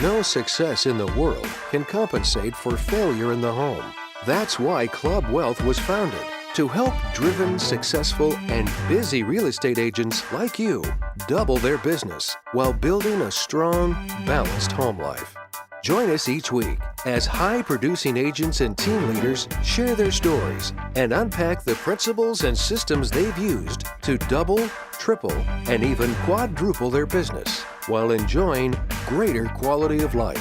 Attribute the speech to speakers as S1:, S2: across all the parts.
S1: No success in the world can compensate for failure in the home. That's why Club Wealth was founded, to help driven, successful, and busy real estate agents like you double their business while building a strong, balanced home life. Join us each week as high-producing agents and team leaders share their stories and unpack the principles and systems they've used to double, triple, and even quadruple their business while enjoying greater quality of life.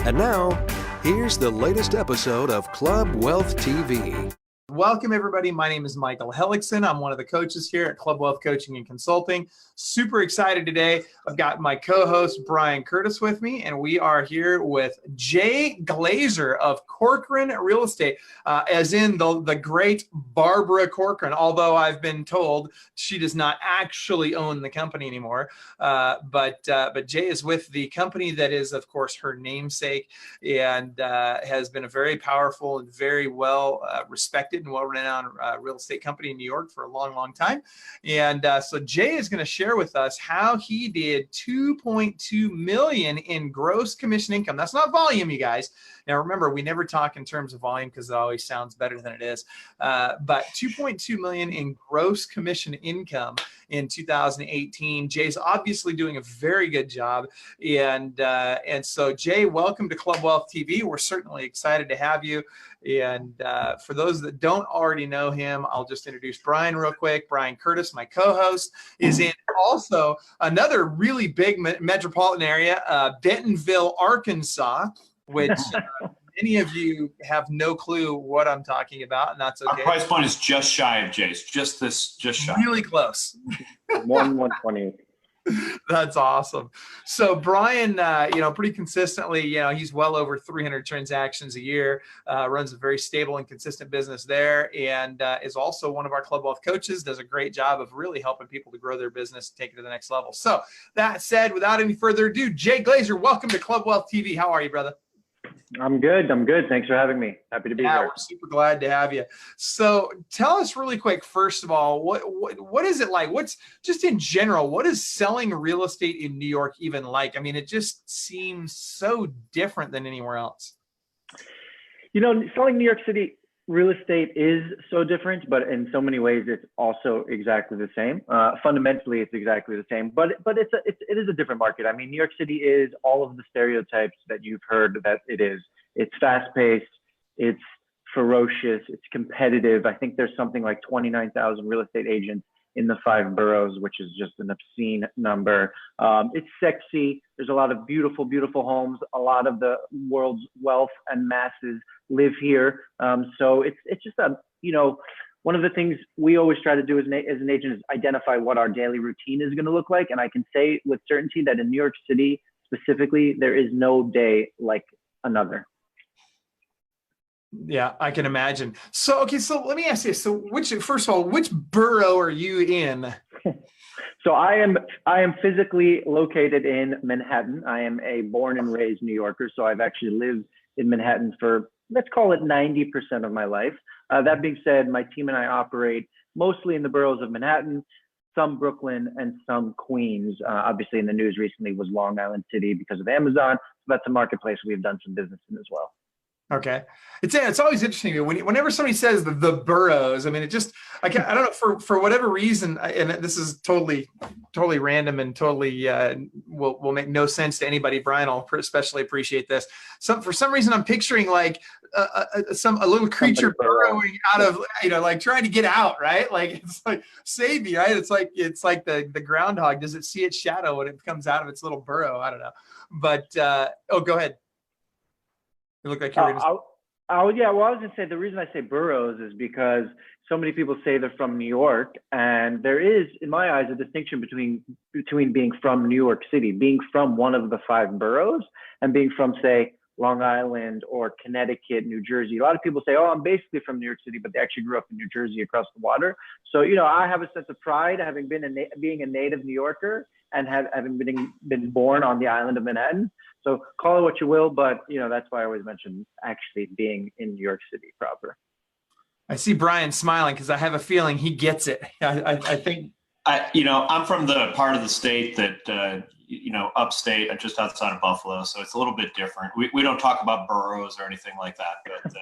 S1: And now, here's the latest episode of Club Wealth TV.
S2: Welcome, everybody. My name is Michael Hellickson. I'm one of the coaches here at Club Wealth Coaching and Consulting. Super excited today. I've got my co-host, Brian Curtis, with me, and we are here with Jay Glazer of Corcoran Real Estate, as in the great Barbara Corcoran, although I've been told she does not actually own the company anymore. But Jay is with the company that is, of course, her namesake, and has been a very powerful and very well respected and well-renowned real estate company in New York for a long, long time. And so Jay is going to share with us how he did $2.2 million in gross commission income. That's not volume, you guys. Now, remember, we never talk in terms of volume because it always sounds better than it is. But $2.2 million in gross commission income in 2018. Jay's obviously doing a very good job. And so, Jay, welcome to Club Wealth TV. We're certainly excited to have you. And for those that don't already know him, I'll just introduce Brian real quick. Brian Curtis, my co-host, is in also another really big metropolitan area, Bentonville, Arkansas, which many of you have no clue what I'm talking about, and that's okay.
S3: Our price point is just shy of Jay's, just shy.
S2: Really close.
S4: 120.
S2: That's awesome. So Brian, pretty consistently, he's well over 300 transactions a year, runs a very stable and consistent business there, and is also one of our Club Wealth coaches, does a great job of really helping people to grow their business, take it to the next level. So that said, without any further ado, Jay Glazer, welcome to Club Wealth TV. How are you, brother?
S4: I'm good. Thanks for having me. Happy to be here.
S2: We're super glad to have you. So tell us really quick, first of all, what is it like? What's just in general, what is selling real estate in New York even like? I mean, it just seems so different than anywhere else.
S4: Selling New York City real estate is so different, but in so many ways, it's also exactly the same. Fundamentally, it's exactly the same, but it is a different market. I mean, New York City is all of the stereotypes that you've heard that it is. It's fast-paced, it's ferocious, it's competitive. I think there's something like 29,000 real estate agents in the 5 boroughs, which is just an obscene number. It's sexy. There's a lot of beautiful, beautiful homes. A lot of the world's wealth and masses live here. So it's just one of the things we always try to do as an agent is identify what our daily routine is going to look like. And I can say with certainty that in New York City specifically, there is no day like another.
S2: Yeah, I can imagine. So let me ask you, first of all, which borough are you in?
S4: So I am physically located in Manhattan. I am a born and raised New Yorker. So I've actually lived in Manhattan for, let's call it 90% of my life. That being said, my team and I operate mostly in the boroughs of Manhattan, some Brooklyn, and some Queens. Obviously in the news recently was Long Island City because of Amazon. So that's a marketplace we've done some business in as well.
S2: Okay. It's always interesting to me whenever somebody says the boroughs. I mean, I don't know, for whatever reason, and this is totally random and totally will make no sense to anybody. Brian will especially appreciate this. So for some reason, I'm picturing like a little creature burrowing out of, like trying to get out, right? Like it's like save me, right? It's like the groundhog. Does it see its shadow when it comes out of its little burrow? I don't know, but go ahead. You look like you're ready to...
S4: Yeah. Well, I was going to say the reason I say boroughs is because so many people say they're from New York, and there is, in my eyes, a distinction between being from New York City, being from one of the 5 boroughs, and being from, say, Long Island or Connecticut, New Jersey. A lot of people say, "Oh, I'm basically from New York City," but they actually grew up in New Jersey across the water. So, I have a sense of pride having been being a native New Yorker and having been born on the island of Manhattan. So call it what you will, but that's why I always mention actually being in New York City proper.
S2: I see Brian smiling because I have a feeling he gets it. I think.
S3: I'm from the part of the state that upstate, just outside of Buffalo. So it's a little bit different. We don't talk about boroughs or anything like that. But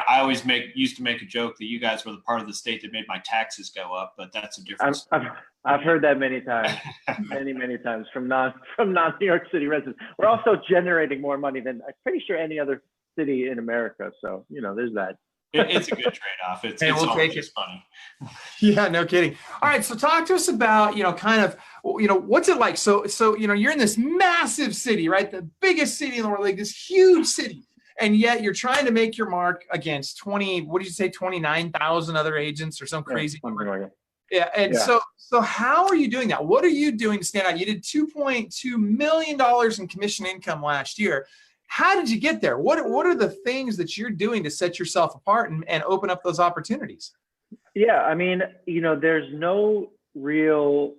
S3: I always used to make a joke that you guys were the part of the state that made my taxes go up, but that's a different story.
S4: I've heard that many times, many times from non-New York City residents. We're also generating more money than I'm pretty sure any other city in America. So, there's that.
S3: It's a good trade-off. It's
S2: we'll take it.
S3: Funny.
S2: Yeah, no kidding. All right, so talk to us about, what's it like? So, you're in this massive city, right? The biggest city in the world, like this huge city. And yet you're trying to make your mark against 29,000 other agents or some crazy number.
S4: Like
S2: Yeah. And so how are you doing that? What are you doing to stand out? You did $2.2 million in commission income last year. How did you get there? What are the things that you're doing to set yourself apart and open up those opportunities?
S4: Yeah, I mean, there's no real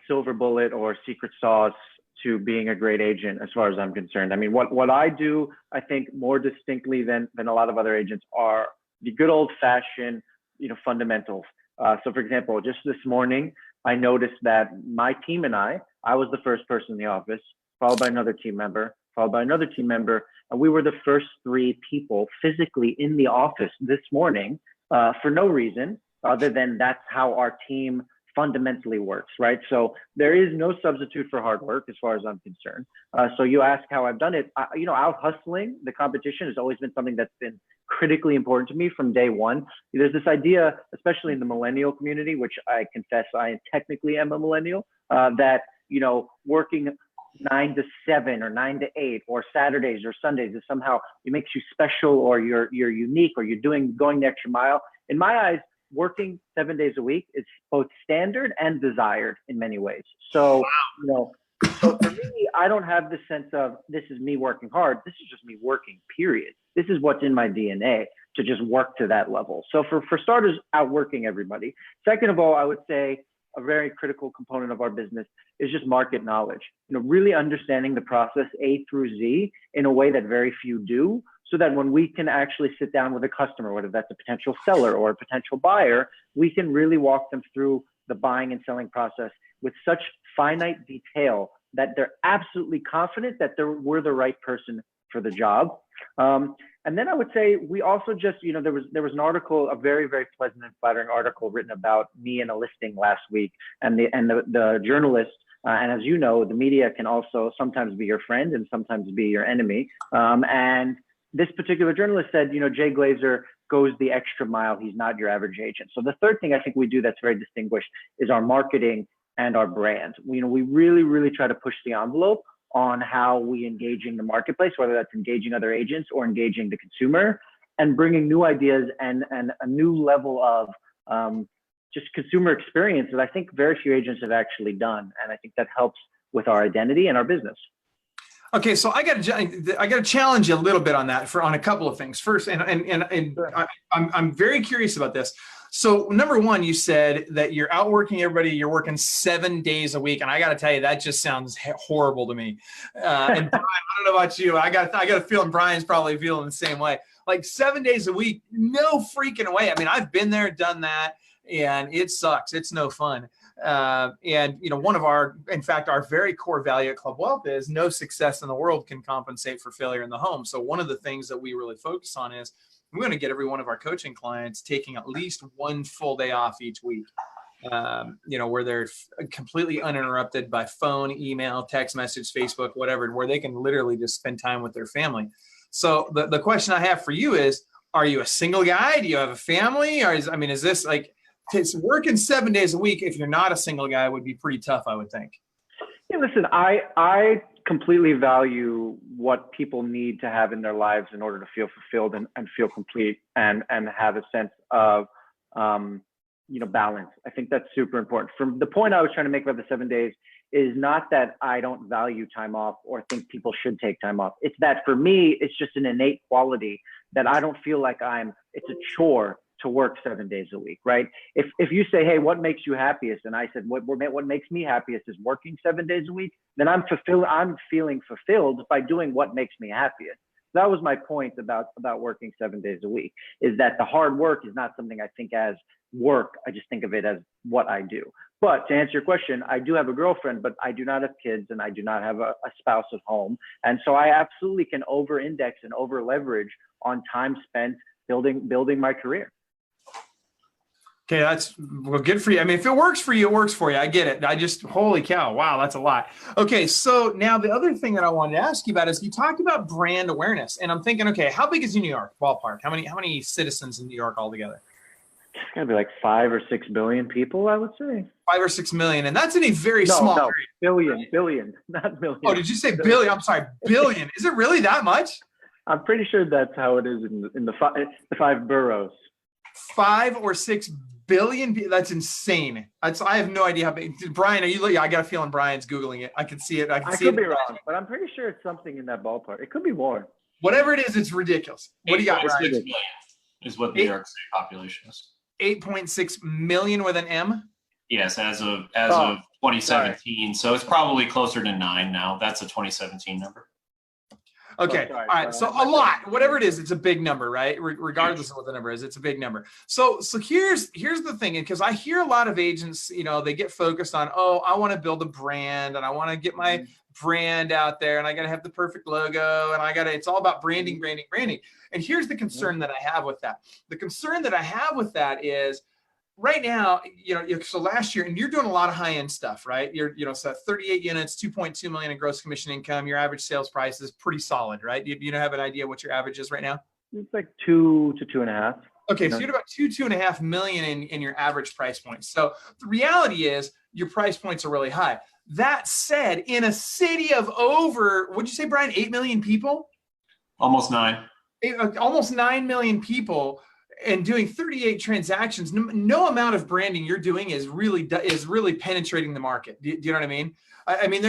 S4: silver bullet or secret sauce to being a great agent as far as I'm concerned. I mean, what I do, I think more distinctly than a lot of other agents are the good old fashioned, fundamentals. So for example, just this morning, I noticed that my team and I was the first person in the office, followed by another team member, followed by another team member. And we were the first 3 people physically in the office this morning for no reason other than that's how our team fundamentally works, right? So there is no substitute for hard work as far as I'm concerned. So you ask how I've done it. Out hustling the competition has always been something that's been critically important to me from day one. There's this idea, especially in the millennial community, which I confess I technically am a millennial, that, working 9 to 7 or 9 to 8 or Saturdays or Sundays is somehow it makes you special or you're unique or you're going the extra mile. In my eyes, working 7 days a week is both standard and desired in many ways. So, so for me, I don't have the sense of this is me working hard. This is just me working, period. This is what's in my DNA to just work to that level. So for starters, outworking everybody. Second of all, I would say a very critical component of our business is just market knowledge. Really understanding the process A through Z in a way that very few do, so that when we can actually sit down with a customer, whether that's a potential seller or a potential buyer, we can really walk them through the buying and selling process with such finite detail that they're absolutely confident that we're the right person for the job. And then I would say we also just, there was an article, a very, very pleasant and flattering article written about me in a listing last week, and the journalist, and as you know, the media can also sometimes be your friend and sometimes be your enemy. And this particular journalist said, Jay Glazer goes the extra mile. He's not your average agent. So the third thing I think we do that's very distinguished is our marketing and our brand. We really, really try to push the envelope on how we engage in the marketplace, whether that's engaging other agents or engaging the consumer, and bringing new ideas and a new level of just consumer experience that I think very few agents have actually done. And I think that helps with our identity and our business.
S2: Okay, so I got to challenge you a little bit on that on a couple of things. First, I'm very curious about this. So number one, you said that you're outworking everybody. You're working 7 days a week, and I got to tell you, that just sounds horrible to me. And Brian, I don't know about you. I got a feeling Brian's probably feeling the same way. Like 7 days a week, no freaking way. I mean, I've been there, done that, and it sucks. It's no fun. And one of our very core value at Club Wealth is no success in the world can compensate for failure in the home. So one of the things that we really focus on is we're going to get every one of our coaching clients taking at least one full day off each week, where they're completely uninterrupted by phone, email, text message, Facebook, whatever, where they can literally just spend time with their family. So the question I have for you is, are you a single guy? Do you have a family? Or is this like, working 7 days a week, if you're not a single guy, would be pretty tough, I would think.
S4: Yeah, listen, I completely value what people need to have in their lives in order to feel fulfilled and feel complete and have a sense of, balance. I think that's super important. From the point I was trying to make about the 7 days is not that I don't value time off or think people should take time off. It's that for me, it's just an innate quality that I don't feel like it's a chore to work 7 days a week, right? If you say, hey, what makes you happiest? And I said, what makes me happiest is working 7 days a week, then I'm feeling fulfilled by doing what makes me happiest. That was my point about working 7 days a week, is that the hard work is not something I think as work. I just think of it as what I do. But to answer your question, I do have a girlfriend, but I do not have kids and I do not have a spouse at home. And so I absolutely can over index and over leverage on time spent building my career.
S2: Okay, that's well, good for you. I mean, if it works for you, it works for you. I get it. I just, holy cow, wow, that's a lot. Okay, so now the other thing that I wanted to ask you about is you talked about brand awareness, and I'm thinking, okay, how big is New York ballpark? How many citizens in New York altogether?
S4: It's gonna be like 5 or 6 billion people, I would say.
S2: 5 or 6 million, and that's in a very small area.
S4: Billion, not million.
S2: Oh, did you say billion? I'm sorry, billion. Is it really that much?
S4: I'm pretty sure that's how it is in the 5 boroughs.
S2: 5 or 6 billion people. That's insane. I have no idea how big. Brian, are you? I got a feeling Brian's Googling it. I can see it. I
S4: could be wrong, but I'm pretty sure it's something in that ballpark. It could be more.
S2: Whatever it is, it's ridiculous. What do you got, Brian?
S3: 8.6 million is what the New York City population is.
S2: 8.6 million with an M?
S3: Yes, as of 2017. Sorry. So it's probably closer to 9 now. That's a 2017 number.
S2: Okay. All right. So a lot, whatever it is, it's a big number, right? Regardless of what the number is, it's a big number. So here's the thing, because I hear a lot of agents, they get focused on, oh, I want to build a brand and I want to get my brand out there and I got to have the perfect logo and it's all about branding. And here's the concern that I have with that. The concern that I have with that is right now, so last year, and you're doing a lot of high-end stuff, right? So 38 units, 2.2 million in gross commission income. Your average sales price is pretty solid, right? You have an idea what your average is right now?
S4: It's like 2 to 2.5.
S2: Okay, so you're about 2.5 million in your average price point. So the reality is your price points are really high. That said, in a city of over, what'd you say, Brian, 8 million people?
S3: Almost 9.
S2: Almost 9 million people. And doing 38 transactions, no amount of branding you're doing is really penetrating the market. Do you know what I mean? I mean,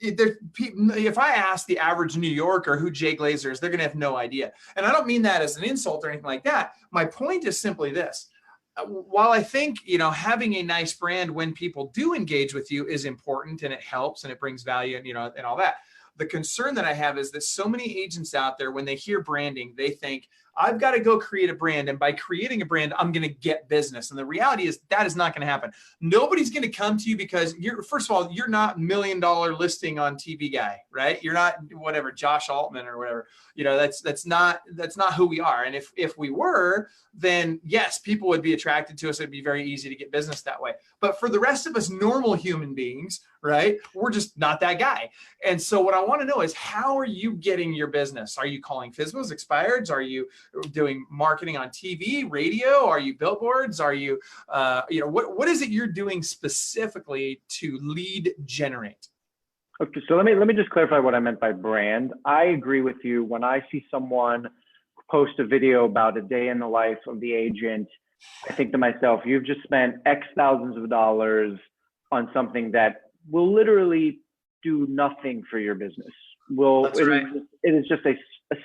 S2: if I ask the average New Yorker who Jay Glazer is, they're going to have no idea. And I don't mean that as an insult or anything like that. My point is simply this. While I think, having a nice brand when people do engage with you is important and it helps and it brings value and, and all that. The concern that I have is that so many agents out there, when they hear branding, they think, I've got to go create a brand. And by creating a brand, I'm going to get business. And the reality is that is not going to happen. Nobody's going to come to you because first of all, you're not $1 million listing on TV guy, right? You're not whatever, Josh Altman or whatever, that's not who we are. And if we were, then yes, people would be attracted to us. It'd be very easy to get business that way. But for the rest of us normal human beings, right, we're just not that guy. And so what I want to know is, how are you getting your business? Are you calling FSBOs, expireds? Are you doing marketing on TV, radio? Are you billboards? Are you, what is it you're doing specifically to lead generate?
S4: Okay, so let me just clarify what I meant by brand. I agree with you. When I see someone post a video about a day in the life of the agent, I think to myself, you've just spent X thousands of dollars on something that will literally do nothing for your business. It is just a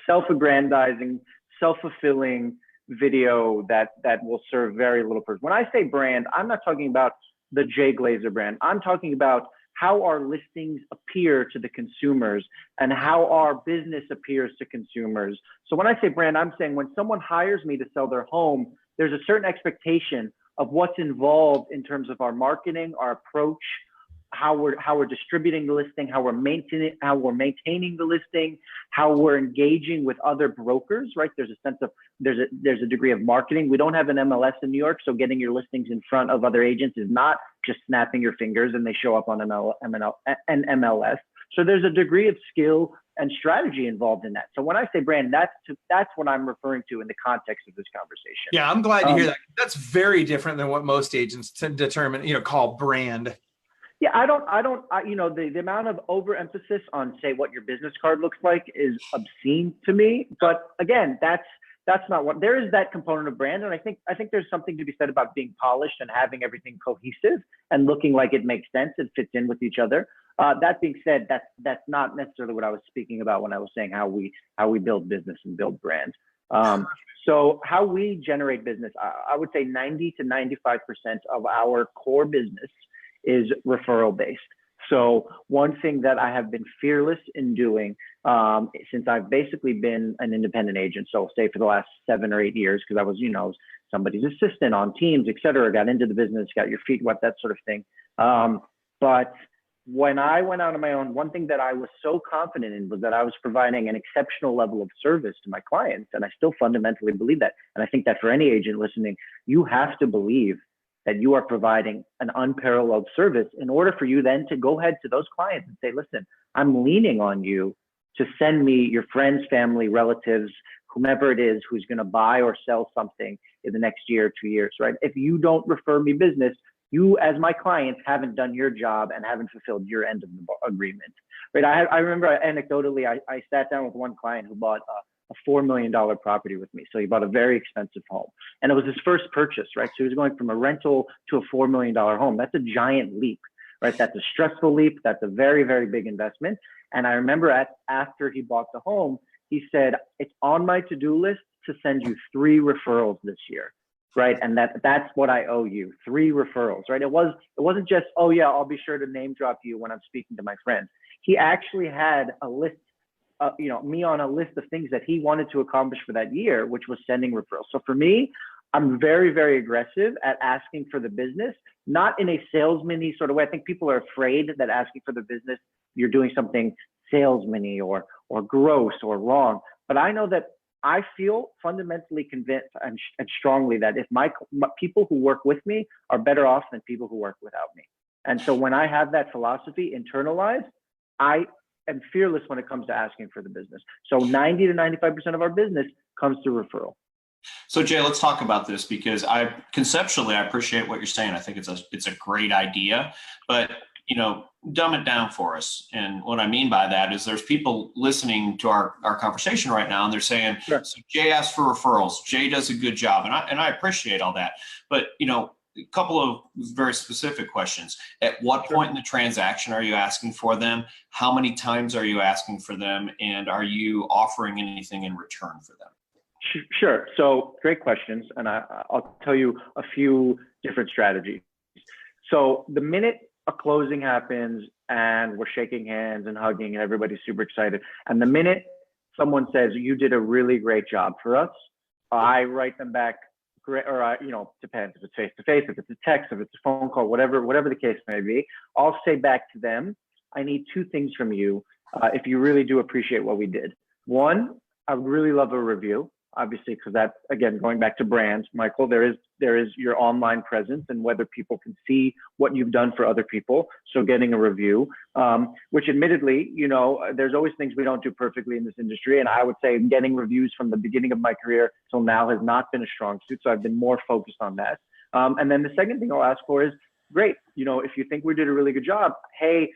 S4: self-aggrandizing, self-fulfilling video that will serve very little purpose. When I say brand, I'm not talking about the Jay Glazer brand. I'm talking about how our listings appear to the consumers and how our business appears to consumers. So when I say brand, I'm saying when someone hires me to sell their home, there's a certain expectation of what's involved in terms of our marketing, our approach, how we're distributing the listing, how we're maintaining the listing, how we're engaging with other brokers, right? There's a sense of, there's a degree of marketing. We don't have an MLS in New York, so getting your listings in front of other agents is not just snapping your fingers and they show up on MLS. So there's a degree of skill and strategy involved in that. So when I say brand, that's what I'm referring to in the context of this conversation.
S2: Yeah, I'm glad to hear that. That's very different than what most agents call brand.
S4: Yeah, the amount of overemphasis on, say, what your business card looks like is obscene to me. But again, that's not what, there is that component of brand. And I think there's something to be said about being polished and having everything cohesive and looking like it makes sense and fits in with each other. That being said, that's not necessarily what I was speaking about when I was saying how we build business and build brand. So how we generate business, I would say 90 to 95% of our core business is referral based. So one thing that I have been fearless in doing since I've basically been an independent agent, so say for the last 7 or 8 years, because I was, somebody's assistant on teams, et cetera, got into the business, got your feet wet, that sort of thing. But when I went out on my own, one thing that I was so confident in was that I was providing an exceptional level of service to my clients. And I still fundamentally believe that. And I think that for any agent listening, you have to believe that you are providing an unparalleled service in order for you then to go ahead to those clients and say, listen, I'm leaning on you to send me your friends, family, relatives, whomever it is who's going to buy or sell something in the next year or 2 years, right? If you don't refer me business, you as my clients haven't done your job and haven't fulfilled your end of the agreement, right? I remember anecdotally, I sat down with one client who bought a $4 million property with me. So he bought a very expensive home, and it was his first purchase, right? So he was going from a rental to a $4 million home. That's a giant leap, right? That's a stressful leap. That's a very, very big investment. And I remember after he bought the home, he said, it's on my to-do list to send you 3 referrals this year. Right. And that's what I owe you, 3 referrals, right? It wasn't just, oh yeah, I'll be sure to name drop you when I'm speaking to my friends. He actually had a list, me on a list of things that he wanted to accomplish for that year, which was sending referrals. So for me, I'm very, very aggressive at asking for the business, not in a salesman-y sort of way. I think people are afraid that asking for the business, you're doing something salesman-y or gross or wrong. But I know that I feel fundamentally convinced and strongly that if my people who work with me are better off than people who work without me. And so when I have that philosophy internalized, I am fearless when it comes to asking for the business. So 90 to 95% of our business comes through referral.
S3: So Jay, let's talk about this, because conceptually I appreciate what you're saying. I think it's a great idea, but dumb it down for us. And what I mean by that is there's people listening to our conversation right now, and they're saying,
S4: sure.
S3: So Jay asks for referrals. Jay does a good job. And I appreciate all that. But, a couple of very specific questions. At what point in the transaction are you asking for them? How many times are you asking for them? And are you offering anything in return for them?
S4: Sure. So great questions. And I'll tell you a few different strategies. So the minute a closing happens and we're shaking hands and hugging and everybody's super excited, and the minute someone says, you did a really great job for us, I write them back, great, or depends if it's face to face, if it's a text, if it's a phone call, whatever the case may be. I'll say back to them, I need 2 things from you if you really do appreciate what we did. One, I would really love a review, obviously, because that, again, going back to brands, Michael, there is your online presence and whether people can see what you've done for other people. So getting a review, which admittedly, there's always things we don't do perfectly in this industry. And I would say getting reviews from the beginning of my career till now has not been a strong suit. So I've been more focused on that. And then the second thing I'll ask for is, great, if you think we did a really good job, hey,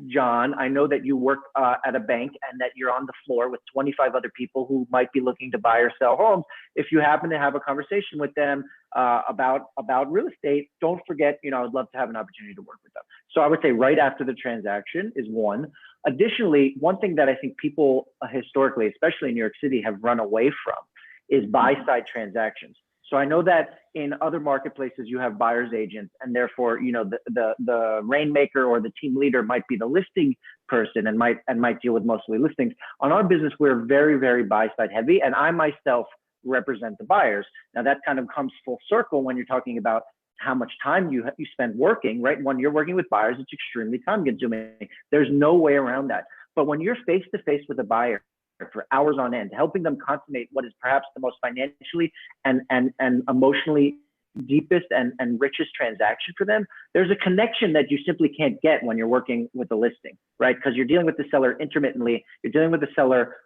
S4: John, I know that you work at a bank and that you're on the floor with 25 other people who might be looking to buy or sell homes. If you happen to have a conversation with them about real estate, don't forget, I'd love to have an opportunity to work with them. So I would say right after the transaction is one. Additionally, one thing that I think people historically, especially in New York City, have run away from is buy-side transactions. So I know that in other marketplaces, you have buyer's agents, and therefore, the rainmaker or the team leader might be the listing person and might deal with mostly listings. On our business, we're very, very buy-side heavy, and I myself represent the buyers. Now that kind of comes full circle when you're talking about how much time you spend working, right? When you're working with buyers, it's extremely time consuming. There's no way around that. But when you're face to face with a buyer for hours on end, helping them consummate what is perhaps the most financially and emotionally deepest and richest transaction for them, there's a connection that you simply can't get when you're working with a listing, right? Because you're dealing with the seller intermittently. You're dealing with the seller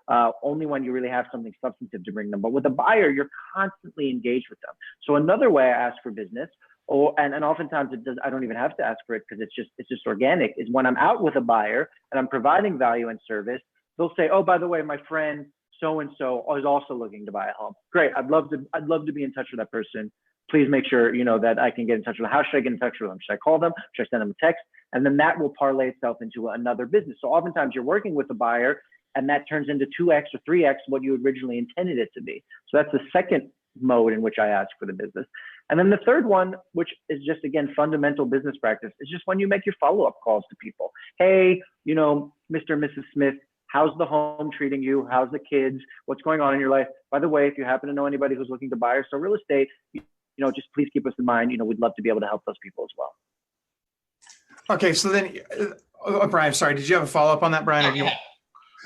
S4: only when you really have something substantive to bring them. But with a buyer, you're constantly engaged with them. So another way I ask for business, and oftentimes I don't even have to ask for it because it's just organic, is when I'm out with a buyer and I'm providing value and service, they'll say, oh, by the way, my friend so-and-so is also looking to buy a home. Great. I'd love to be in touch with that person. Please make sure, that I can get in touch with them. How should I get in touch with them? Should I call them? Should I send them a text? And then that will parlay itself into another business. So oftentimes you're working with a buyer and that turns into 2x or 3x what you originally intended it to be. So that's the second mode in which I ask for the business. And then the third one, which is just, again, fundamental business practice, is just when you make your follow-up calls to people. Hey, you know, Mr. and Mrs. Smith, how's the home treating you? How's the kids? What's going on in your life? By the way, if you happen to know anybody who's looking to buy or sell real estate, you know, just please keep us in mind. You know, we'd love to be able to help those people as well.
S2: Okay, so then, Brian, sorry, did you have a follow-up on that, Brian? Or
S3: Yeah.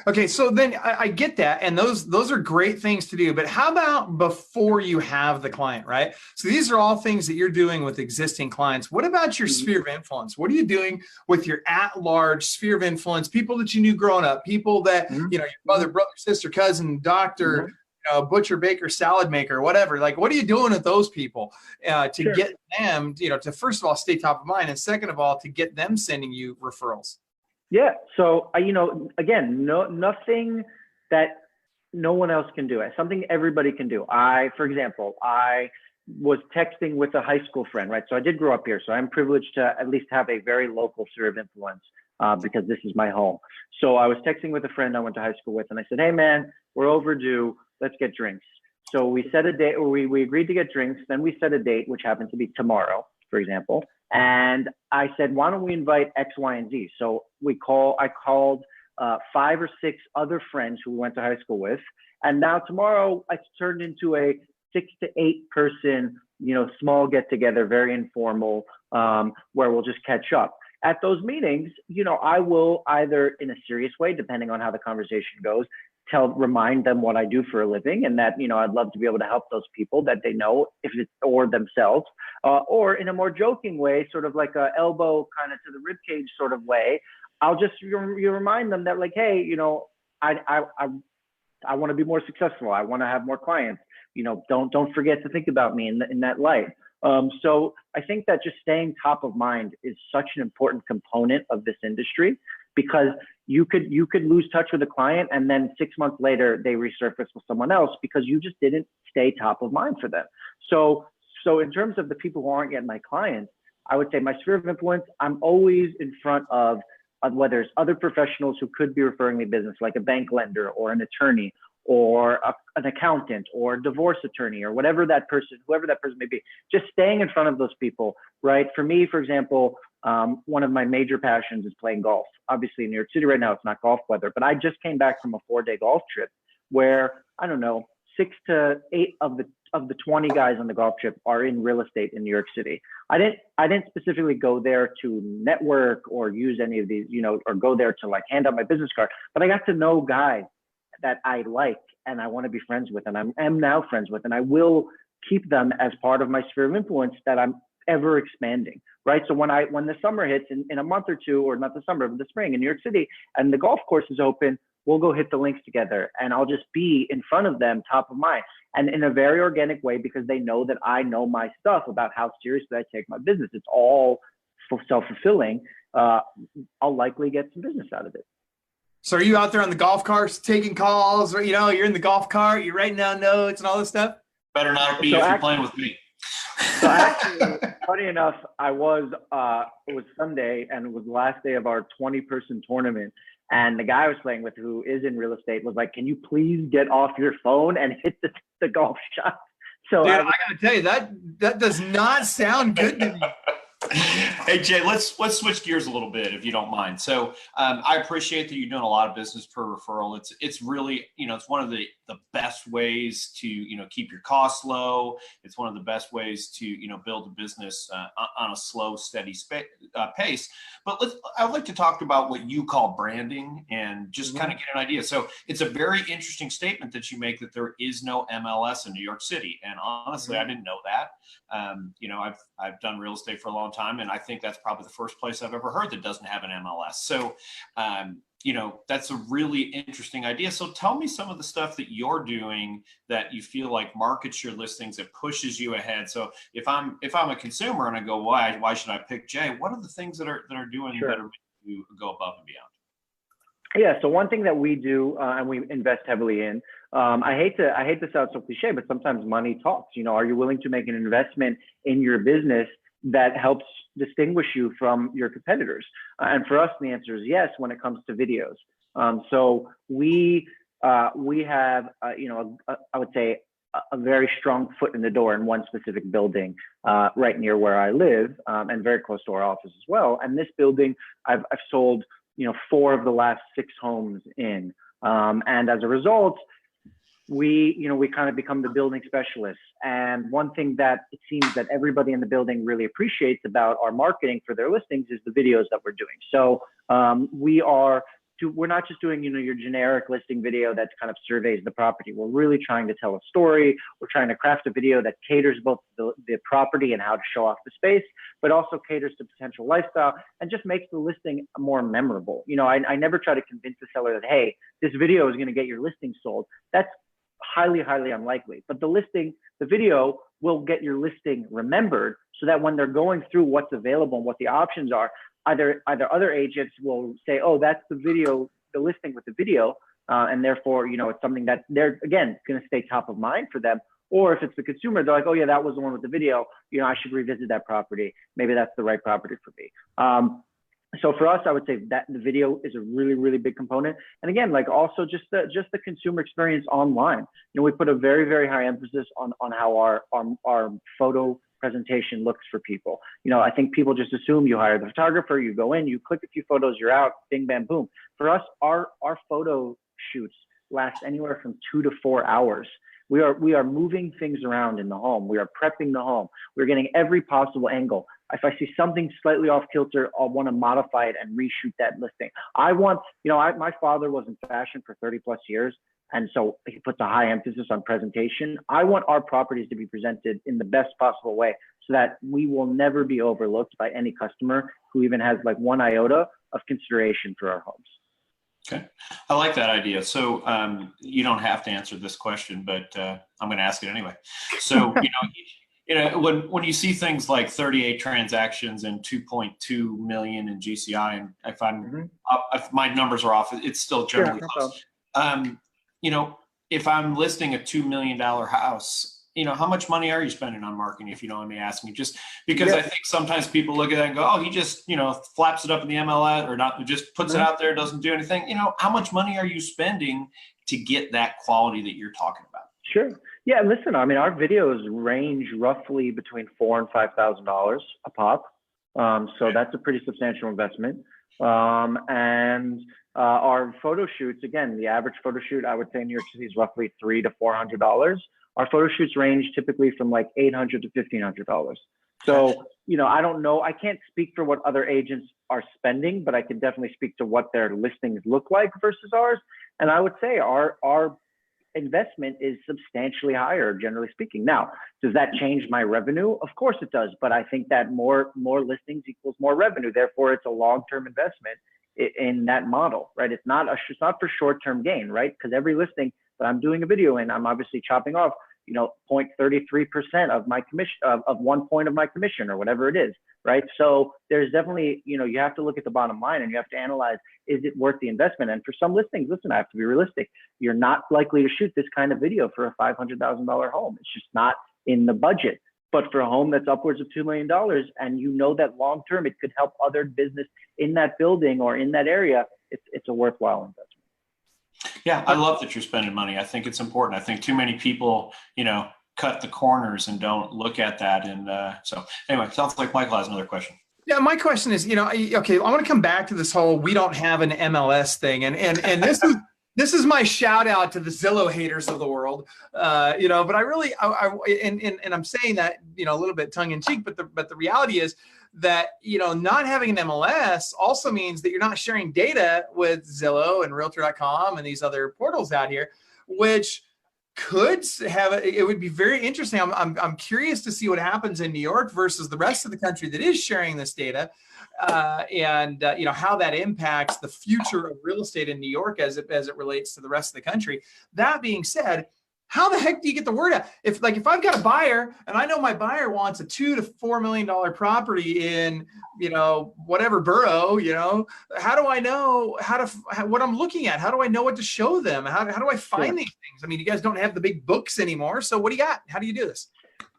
S2: Okay, so then I get that, and those are great things to do, but how about before you have the client, right? So these are all things that you're doing with existing clients. What about your sphere of influence? What are you doing with your at-large sphere of influence, people that you knew growing up, people that, you know, your mother, brother, sister, cousin, doctor, you know, butcher, baker, salad maker, whatever. Like, what are you doing with those people to get them, you know, to first of all, stay top of mind, and second of all, to get them sending you referrals?
S4: Yeah. So, you know, again, nothing that no one else can do. Something everybody can do. For example, I was texting with a high school friend, right? So I did grow up here. So I'm privileged to at least have a very local sphere of influence because this is my home. So I was texting with a friend I went to high school with, and I said, hey, man, we're overdue. Let's get drinks. So we set a date, or we agreed to get drinks. Then we set a date, which happened to be tomorrow, for example. And I said, why don't we invite X, Y, and Z? So I called 5 or 6 other friends who we went to high school with. And now tomorrow it's turned into a 6 to 8 person, you know, small get together, very informal, where we'll just catch up. At those meetings, you know, I will either in a serious way, depending on how the conversation goes, remind them what I do for a living, and that, you know, I'd love to be able to help those people that they know, if it's or themselves, or in a more joking way, sort of like a elbow kind of to the ribcage sort of way. I'll just you remind them that, like, hey, you know, I want to be more successful. I want to have more clients. You know, don't forget to think about me in that light. So I think that just staying top of mind is such an important component of this industry, because you could lose touch with a client and then 6 months later they resurface with someone else because you just didn't stay top of mind for them. So in terms of the people who aren't yet my clients, I would say my sphere of influence, I'm always in front of whether it's other professionals who could be referring me business, like a bank lender or an attorney or an accountant or a divorce attorney or whoever that person may be. Just staying in front of those people, right? For me, for example, one of my major passions is playing golf. Obviously in New York City right now, it's not golf weather, but I just came back from a 4-day golf trip where, I don't know, 6 to 8 of the 20 guys on the golf trip are in real estate in New York City. I didn't specifically go there to network or use any of these, you know, or go there to like hand out my business card, but I got to know guys that I like and I want to be friends with, and I'm now friends with, and I will keep them as part of my sphere of influence that I'm ever expanding, right? So when the summer hits in a month or two, or not the summer, but the spring in New York City, and the golf course is open, we'll go hit the links together, and I'll just be in front of them, top of mind, and in a very organic way, because they know that I know my stuff about how seriously I take my business. It's all self-fulfilling. I'll likely get some business out of it.
S2: So are you out there on the golf carts taking calls, or, you know, you're in the golf cart, you're writing down notes and all this stuff?
S3: Better not be if you're playing with me.
S4: So actually, funny enough, it was Sunday, and it was the last day of our 20-person tournament. And the guy I was playing with, who is in real estate, was like, can you please get off your phone and hit the golf shot? So
S2: dude, I got to tell you, that does not sound good to me.
S3: Hey, Jay, let's switch gears a little bit, if you don't mind. So I appreciate that you're doing a lot of business per referral. It's really, you know, it's one of the best ways to, you know, keep your costs low. It's one of the best ways to, you know, build a business on a slow, steady pace. But I would like to talk about what you call branding and just kind of get an idea. So it's a very interesting statement that you make, that there is no MLS in New York City. And honestly, I didn't know that. You know, I've done real estate for a long time, and I think that's probably the first place I've ever heard that doesn't have an MLS. So, you know, that's a really interesting idea. So tell me some of the stuff that you're doing that you feel like markets your listings, that pushes you ahead. So if I'm a consumer and I go, why should I pick Jay? What are the things that are doing that are making you go above and beyond?
S4: Yeah. So one thing that we do, and we invest heavily in, I hate to sound so cliche, but sometimes money talks. You know, are you willing to make an investment in your business that helps distinguish you from your competitors? And for us, the answer is yes when it comes to videos. So we have, you know, I would say a very strong foot in the door in one specific building right near where I live, and very close to our office as well. And this building, I've sold 4 of the last 6 homes in, and as a result, we kind of become the building specialists. And one thing that it seems that everybody in the building really appreciates about our marketing for their listings is the videos that we're doing. So we're not just doing, your generic listing video that kind of surveys the property. We're really trying to tell a story. We're trying to craft a video that caters both the property and how to show off the space, but also caters to potential lifestyle and just makes the listing more memorable. I never try to convince the seller that, hey, this video is going to get your listing sold. That's highly, highly unlikely. But the video will get your listing remembered so that when they're going through what's available and what the options are, either other agents will say, oh, that's the video, the listing with the video, and therefore, it's something that they're, again, going to stay top of mind for them. Or if it's the consumer, they're like, oh yeah, that was the one with the video, I should revisit that property. Maybe that's the right property for me. So for us, I would say that the video is a really, really big component. And again, like also just the consumer experience online. We put a very, very high emphasis on how our photo presentation looks for people. I think people just assume you hire the photographer, you go in, you click a few photos, you're out, bing, bam, boom. For us, our photo shoots last anywhere from 2 to 4 hours. We are moving things around in the home. We are prepping the home. We're getting every possible angle. If I see something slightly off kilter, I'll want to modify it and reshoot that listing. My father was in fashion for 30 plus years. And so he puts a high emphasis on presentation. I want our properties to be presented in the best possible way so that we will never be overlooked by any customer who even has like one iota of consideration for our homes.
S3: Okay. I like that idea. So you don't have to answer this question, but I'm going to ask it anyway. So, when you see things like 38 transactions and 2.2 million in GCI, and if my numbers are off, it's still generally close. If I'm listing a $2 million house, how much money are you spending on marketing, if you don't mind me asking? Just because I think sometimes people look at that and go, oh, he just, flaps it up in the MLS or not, just puts it out there, doesn't do anything. How much money are you spending to get that quality that you're talking about?
S4: Sure. Yeah. Listen, our videos range roughly between $4,000 and $5,000 a pop. So that's a pretty substantial investment. And our photo shoots, again, the average photo shoot, I would say in New York City is roughly $300 to $400. Our photo shoots range typically from like $800 to $1,500. So, I don't know. I can't speak for what other agents are spending, but I can definitely speak to what their listings look like versus ours. And I would say our investment is substantially higher, generally speaking. Now, does that change my revenue? Of course it does. But I think that more listings equals more revenue. Therefore, it's a long-term investment in that model, right? It's not for short-term gain, right? Because every listing that I'm doing a video in, I'm obviously chopping off, 0.33% of my commission, of 1 point of my commission or whatever it is, right? So there's definitely, you have to look at the bottom line and you have to analyze, is it worth the investment? And for some listings, listen, I have to be realistic. You're not likely to shoot this kind of video for a $500,000 home. It's just not in the budget. But for a home that's upwards of $2 million and that long-term, it could help other business in that building or in that area, it's a worthwhile investment.
S3: Yeah, I love that you're spending money. I think it's important. I think too many people, cut the corners and don't look at that. And so anyway, sounds like Michael has another question.
S2: Yeah, my question is, okay, I want to come back to this whole we don't have an MLS thing. And this is my shout out to the Zillow haters of the world. But I really, and I'm saying that, a little bit tongue in cheek, but the reality is that, not having an MLS also means that you're not sharing data with Zillow and Realtor.com and these other portals out here, which could have, it would be very interesting. I'm curious to see what happens in New York versus the rest of the country that is sharing this data, and how that impacts the future of real estate in New York as it relates to the rest of the country. That being said, how the heck do you get the word out? If I've got a buyer and I know my buyer wants a $2 to $4 million property in, whatever borough, how do I know what I'm looking at? How do I know what to show them? How do I find these things? I mean, you guys don't have the big books anymore. So what do you got? How do you do this?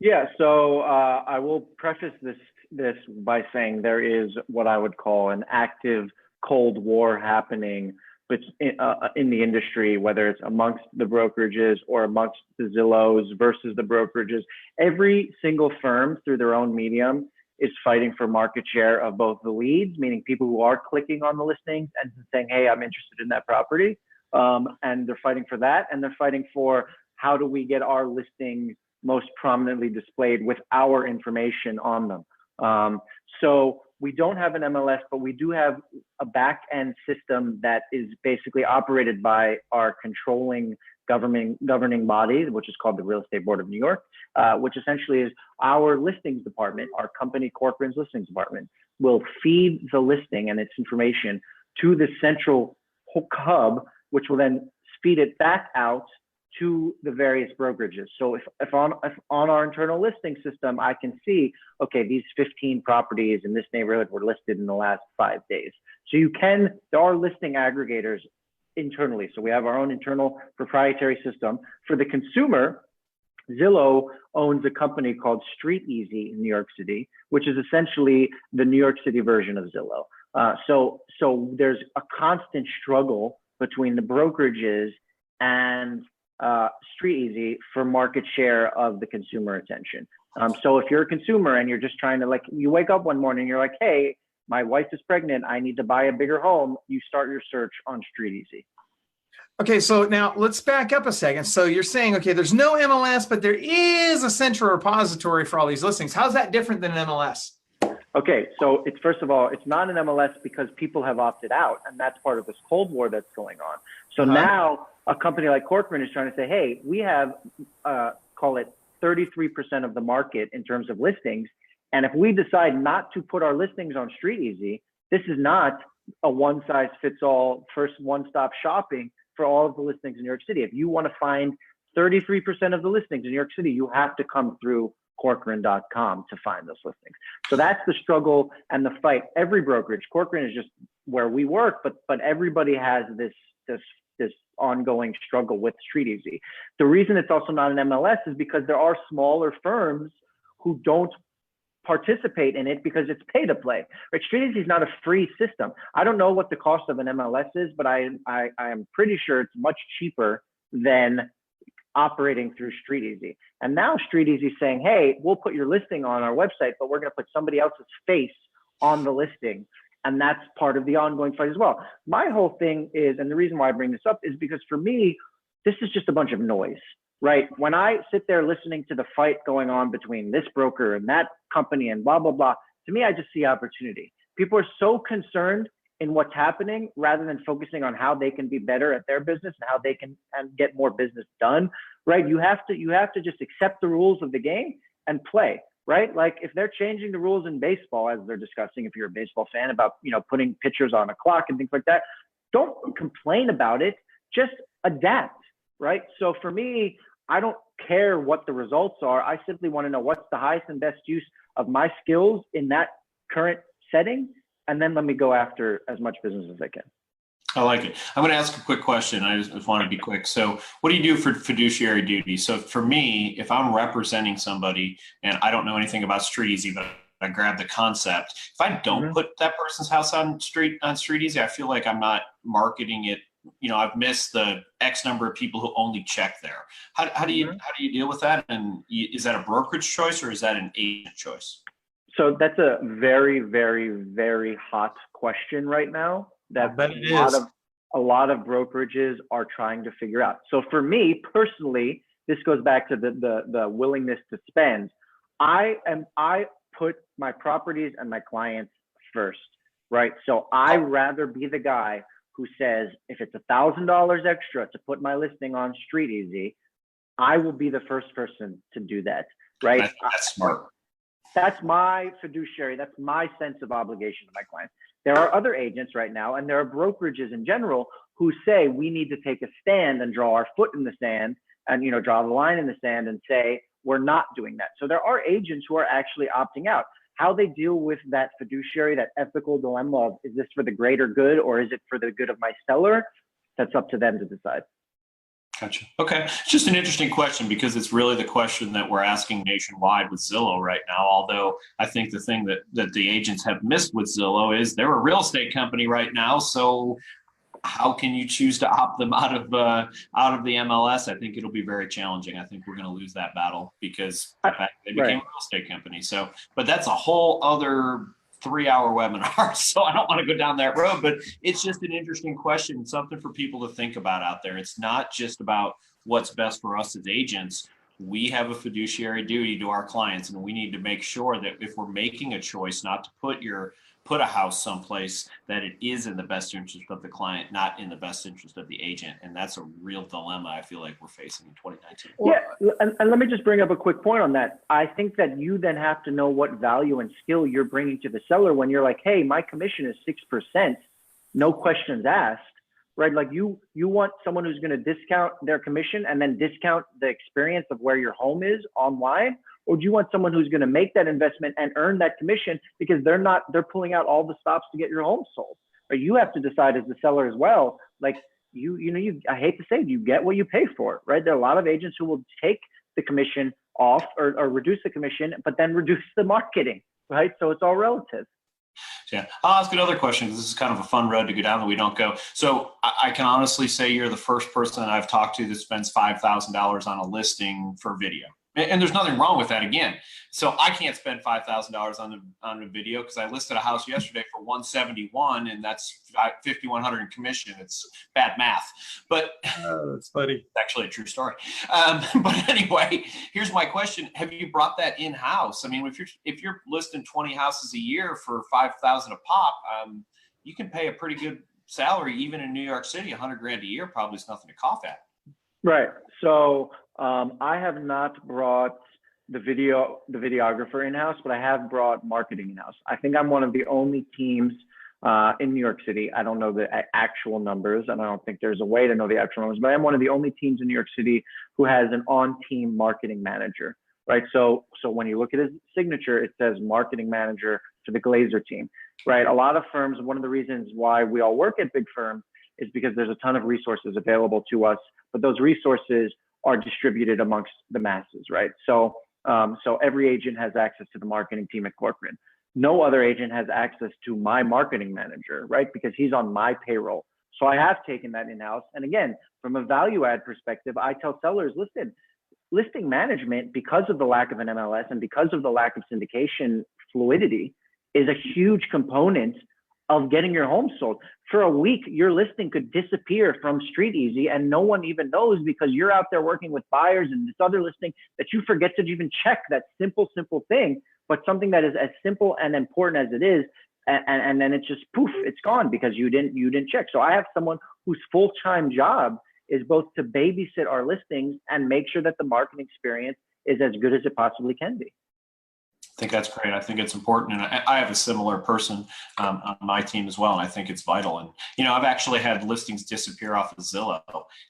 S4: Yeah. So I will preface this by saying there is what I would call an active Cold War happening in the industry, whether it's amongst the brokerages or amongst the Zillows versus the brokerages. Every single firm through their own medium is fighting for market share of both the leads, meaning people who are clicking on the listings and saying, hey, I'm interested in that property. And they're fighting for that. And they're fighting for how do we get our listings most prominently displayed with our information on them. So we don't have an MLS, but we do have a back end system that is basically operated by our controlling governing body, which is called the Real Estate Board of New York, which essentially is our listings department. Our company, Corcoran's listings department, will feed the listing and its information to the central hub, which will then feed it back out to the various brokerages. So if on our internal listing system, I can see, okay, these 15 properties in this neighborhood were listed in the last 5 days. So there are listing aggregators internally. So we have our own internal proprietary system. For the consumer, Zillow owns a company called StreetEasy in New York City, which is essentially the New York City version of Zillow. So there's a constant struggle between the brokerages and StreetEasy for market share of the consumer attention. So if you're a consumer and you're just trying to, you wake up one morning and you're like, hey, my wife is pregnant, I need to buy a bigger home, you start your search on StreetEasy.
S2: Okay, so now let's back up a second. So you're saying, okay, there's no MLS, but there is a central repository for all these listings. How's that different than an MLS?
S4: Okay, so first of all, it's not an MLS because people have opted out, and that's part of this Cold War that's going on. So now a company like Corcoran is trying to say, hey, we have, call it 33% of the market in terms of listings. And if we decide not to put our listings on StreetEasy, this is not a one-size-fits-all, first one-stop shopping for all of the listings in New York City. If you want to find 33% of the listings in New York City, you have to come through Corcoran.com to find those listings. So that's the struggle and the fight. Every brokerage, Corcoran is just where we work, but everybody has this ongoing struggle with StreetEasy. The reason it's also not an MLS is because there are smaller firms who don't participate in it because it's pay to play. Right? StreetEasy is not a free system. I don't know what the cost of an MLS is, but I am pretty sure it's much cheaper than operating through StreetEasy. And now StreetEasy is saying, hey, we'll put your listing on our website, but we're going to put somebody else's face on the listing. And that's part of the ongoing fight as well. My whole thing is, and the reason why I bring this up is because for me, this is just a bunch of noise, right? When I sit there listening to the fight going on between this broker and that company and blah, blah, blah, to me, I just see opportunity. People are so concerned in what's happening rather than focusing on how they can be better at their business and how they can get more business done, right? You have to just accept the rules of the game and play, right? Like if they're changing the rules in baseball, as they're discussing, if you're a baseball fan, about, putting pitchers on a clock and things like that, don't complain about it, just adapt, right? So for me, I don't care what the results are. I simply want to know what's the highest and best use of my skills in that current setting. And then let me go after as much business as I can.
S3: I like it. I'm going to ask a quick question. I just want to be quick. So what do you do for fiduciary duty? So for me, if I'm representing somebody and I don't know anything about StreetEasy, but I grab the concept, if I don't put that person's house on StreetEasy, I feel like I'm not marketing it. I've missed the X number of people who only check there. How do you deal with that? And is that a brokerage choice or is that an agent choice?
S4: So that's a very, very, very hot question right now that a lot of brokerages are trying to figure out. So for me personally, this goes back to the willingness to spend. I put my properties and my clients first, right? So I rather be the guy who says, if it's $1,000 extra to put my listing on StreetEasy, I will be the first person to do that, right?
S3: That's smart.
S4: That's my fiduciary. That's my sense of obligation to my clients. There are other agents right now, and there are brokerages in general who say we need to take a stand and draw our foot in the sand and, draw the line in the sand and say, we're not doing that. So there are agents who are actually opting out. How they deal with that fiduciary, that ethical dilemma of, is this for the greater good or is it for the good of my seller? That's up to them to decide.
S3: Gotcha. Okay. It's just an interesting question because it's really the question that we're asking nationwide with Zillow right now. Although I think the thing that the agents have missed with Zillow is they're a real estate company right now. So how can you choose to opt them out of the MLS? I think it'll be very challenging. I think we're going to lose that battle because the fact they became a real estate company. So, but that's a whole other 3-hour webinar. So I don't want to go down that road, but it's just an interesting question, something for people to think about out there. It's not just about what's best for us as agents. We have a fiduciary duty to our clients, and we need to make sure that if we're making a choice not to put a house someplace, that it is in the best interest of the client, not in the best interest of the agent. And that's a real dilemma I feel like we're facing in 2019.
S4: Yeah, and let me just bring up a quick point on that. I think that you then have to know what value and skill you're bringing to the seller when you're like, hey, my commission is 6%, no questions asked, right? Like you want someone who's going to discount their commission and then discount the experience of where your home is online? Or do you want someone who's going to make that investment and earn that commission because they're pulling out all the stops to get your home sold? Or you have to decide as the seller as well, like I hate to say it, you get what you pay for, right? There are a lot of agents who will take the commission off or reduce the commission, but then reduce the marketing, right? So it's all relative.
S3: Yeah, I'll ask another question because this is kind of a fun road to go down that we don't go. So I can honestly say you're the first person that I've talked to that spends $5,000 on a listing for video. And there's nothing wrong with that again. So I can't spend $5,000 on a video because I listed a house yesterday for $171 and that's $5,100 in commission. It's bad math, but
S2: that's funny.
S3: It's actually a true story. But anyway, here's my question: have you brought that in house? I mean, if you're listing 20 houses a year for $5,000 a pop, you can pay a pretty good salary even in New York City. $100,000 a year probably is nothing to cough at.
S4: Right. So I have not brought the videographer in-house, but I have brought marketing in-house. I think I'm one of the only teams in New York City. I don't know the actual numbers, and I don't think there's a way to know the actual numbers, but I'm one of the only teams in New York City who has an on-team marketing manager, right? So when you look at his signature, it says marketing manager for the Glazer team, right? A lot of firms, one of the reasons why we all work at big firms is because there's a ton of resources available to us, but those resources are distributed amongst the masses, right? So every agent has access to the marketing team at corporate. No other agent has access to my marketing manager, right? Because he's on my payroll. So I have taken that in-house. And again, from a value add perspective, I tell sellers, listen, listing management, because of the lack of an MLS and because of the lack of syndication fluidity, is a huge component of getting your home sold. For a week, your listing could disappear from StreetEasy and no one even knows because you're out there working with buyers and this other listing that you forget to even check that simple thing, but something that is as simple and important as it is. And then it's just poof, it's gone because you didn't check. So I have someone whose full-time job is both to babysit our listings and make sure that the marketing experience is as good as it possibly can be.
S3: I think that's great. I think it's important. And I have a similar person on my team as well. And I think it's vital. And, I've actually had listings disappear off of Zillow.